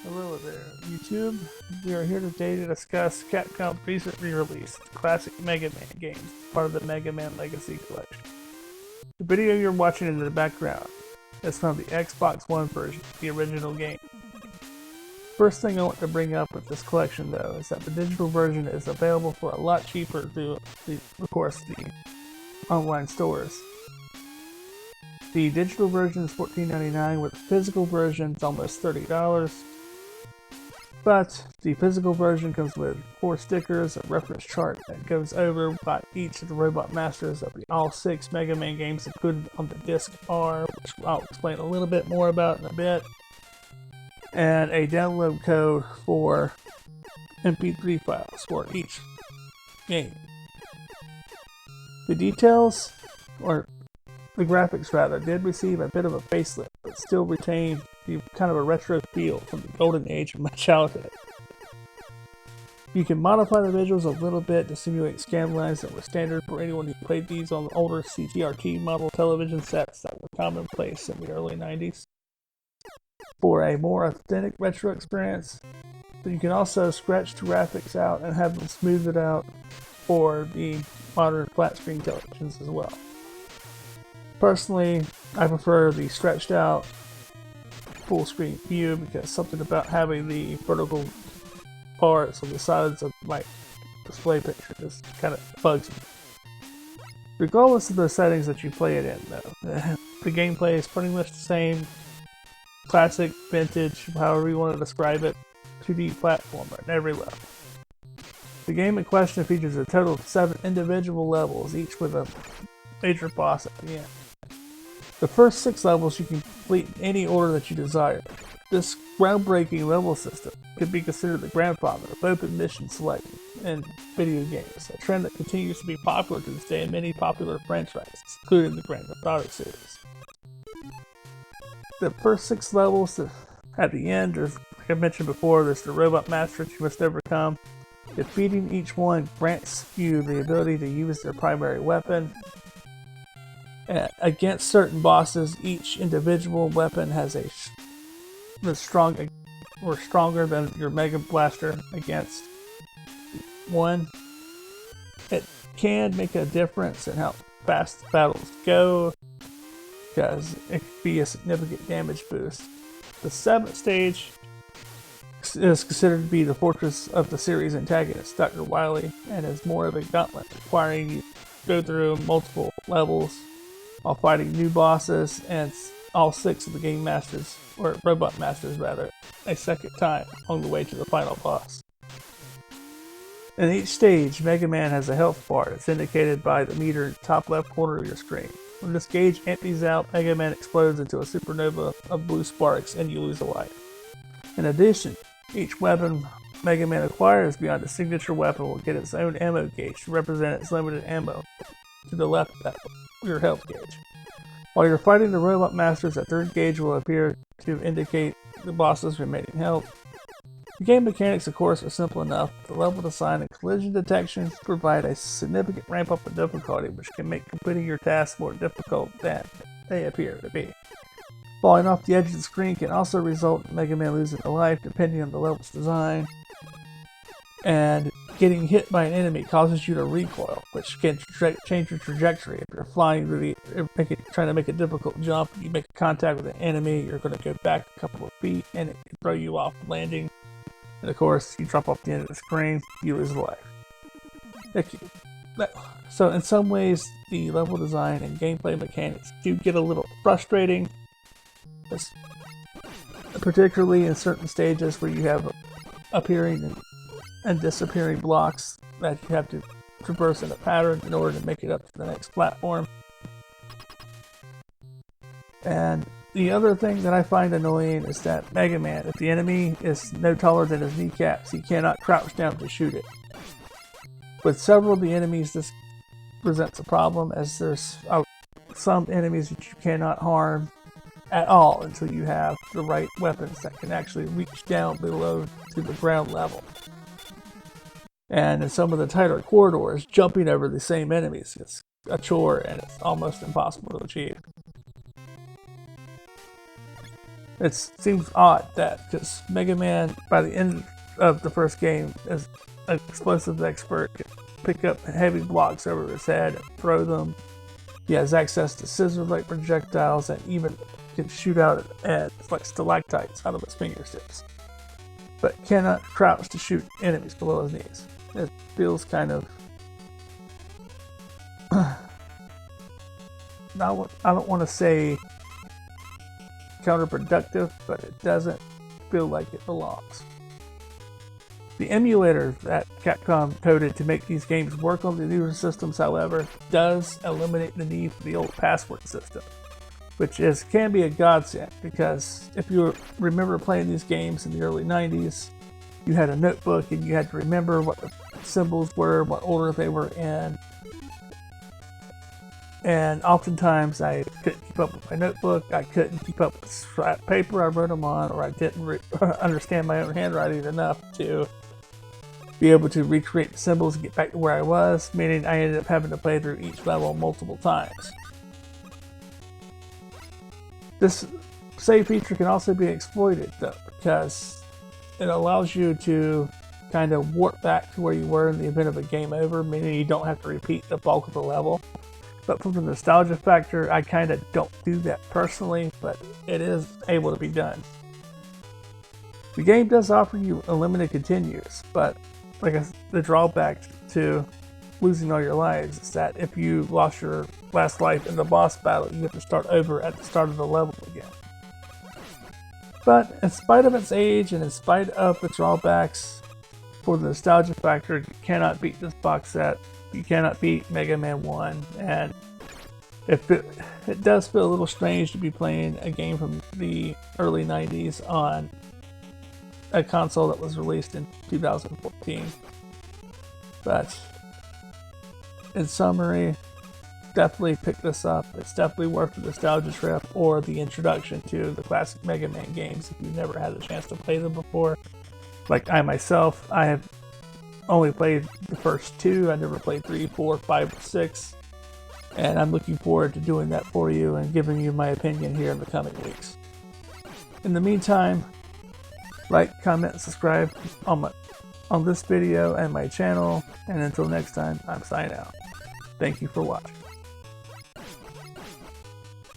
Hello there, YouTube. We are here today to discuss Capcom's recently released classic Mega Man games, part of the Mega Man Legacy Collection. The video you're watching in the background is from the Xbox One version of the original game. First thing I want to bring up with this collection, though, is that the digital version is available for a lot cheaper through, of course, the online stores. The digital version is $14.99, where the physical version is almost $30. But the physical version comes with 4 stickers, a reference chart that goes over by each of the Robot Masters of all 6 Mega Man games included on the disc R, which I'll explain a little bit more about in a bit, and a download code for MP3 files for each game. The details, or the graphics rather, did receive a bit of a facelift, but still retain the kind of a retro feel from the golden age of my childhood. You can modify the visuals a little bit to simulate scan lines that were standard for anyone who played these on the older CRT model television sets that were commonplace in the early 90s. For a more authentic retro experience, but you can also scratch the graphics out and have them smoothed out for the modern flat screen televisions as well. Personally, I prefer the stretched out full screen view because something about having the vertical parts on the sides of my display picture just kind of bugs me. Regardless of the settings that you play it in, though, the gameplay is pretty much the same. Classic, vintage, however you want to describe it, 2D platformer at every level. The game in question features a total of 7 individual levels, each with a major boss at the end. The first 6 levels you can complete in any order that you desire. This groundbreaking level system could be considered the grandfather of open mission selection in video games, a trend that continues to be popular to this day in many popular franchises, including the Grand Theft Auto series. The first 6 levels at the end, like I mentioned before, there's the Robot Masters you must overcome. Defeating each one grants you the ability to use their primary weapon. Against certain bosses, each individual weapon has stronger than your Mega Blaster against one. It can make a difference in how fast the battles go, because it could be a significant damage boost. The 7th stage is considered to be the fortress of the series antagonist, Dr. Wily, and is more of a gauntlet, requiring you to go through multiple levels while fighting new bosses and all 6 of the game masters, or robot masters rather, a second time on the way to the final boss. In each stage, Mega Man has a health bar that's indicated by the meter in the top left corner of your screen. When this gauge empties out, Mega Man explodes into a supernova of blue sparks and you lose a life. In addition, each weapon Mega Man acquires beyond the signature weapon will get its own ammo gauge to represent its limited ammo to the left of your health gauge. While you're fighting the Robot Masters, a 3rd gauge will appear to indicate the boss's remaining health. The game mechanics, of course, are simple enough. The level design and collision detection provide a significant ramp up in difficulty, which can make completing your tasks more difficult than they appear to be. Falling off the edge of the screen can also result in Mega Man losing a life, depending on the level's design. And getting hit by an enemy causes you to recoil, which can change your trajectory. If you're flying through trying to make a difficult jump, you make contact with an enemy, you're going to go back a couple of feet, and it can throw you off landing. And of course, you drop off the end of the screen, you lose a life. So in some ways, the level design and gameplay mechanics do get a little frustrating, particularly in certain stages where you have appearing and disappearing blocks that you have to traverse in a pattern in order to make it up to the next platform. And the other thing that I find annoying is that Mega Man, if the enemy is no taller than his kneecaps, he cannot crouch down to shoot it. With several of the enemies, this presents a problem, as there's some enemies that you cannot harm at all until you have the right weapons that can actually reach down below to the ground level. And in some of the tighter corridors, jumping over the same enemies is a chore and it's almost impossible to achieve. It seems odd that, because Mega Man, by the end of the first game, is an explosive expert, can pick up heavy blocks over his head and throw them. He has access to scissor-like projectiles and even can shoot out at like stalactites out of his fingertips, but cannot crouch to shoot enemies below his knees. It feels kind of I don't want to say counterproductive, but it doesn't feel like it belongs. The emulator that Capcom coded to make these games work on the newer systems, however, does eliminate the need for the old password system, which can be a godsend, because if you remember playing these games in the early 90s, you had a notebook and you had to remember what the symbols were, what order they were in. And oftentimes I couldn't keep up with my notebook, I couldn't keep up with the scrap paper I wrote them on, or I didn't understand my own handwriting enough to be able to recreate the symbols and get back to where I was, meaning I ended up having to play through each level multiple times. This save feature can also be exploited though, because it allows you to kind of warp back to where you were in the event of a game over, meaning you don't have to repeat the bulk of the level. But from the nostalgia factor, I kind of don't do that personally, but it is able to be done. The game does offer you unlimited continues, but the drawback to losing all your lives is that if you lost your last life in the boss battle, you have to start over at the start of the level again. But in spite of its age and in spite of the drawbacks for the nostalgia factor, you cannot beat this box set. You cannot beat Mega Man 1, and it does feel a little strange to be playing a game from the early 90s on a console that was released in 2014. But in summary, definitely pick this up. It's definitely worth the nostalgia trip or the introduction to the classic Mega Man games if you've never had the chance to play them before. Like I myself, I have only played the first two. I never played 3, 4, 5, or 6. And I'm looking forward to doing that for you and giving you my opinion here in the coming weeks. In the meantime, like, comment, and subscribe on this video and my channel. And until next time, I'm signing out. Thank you for watching.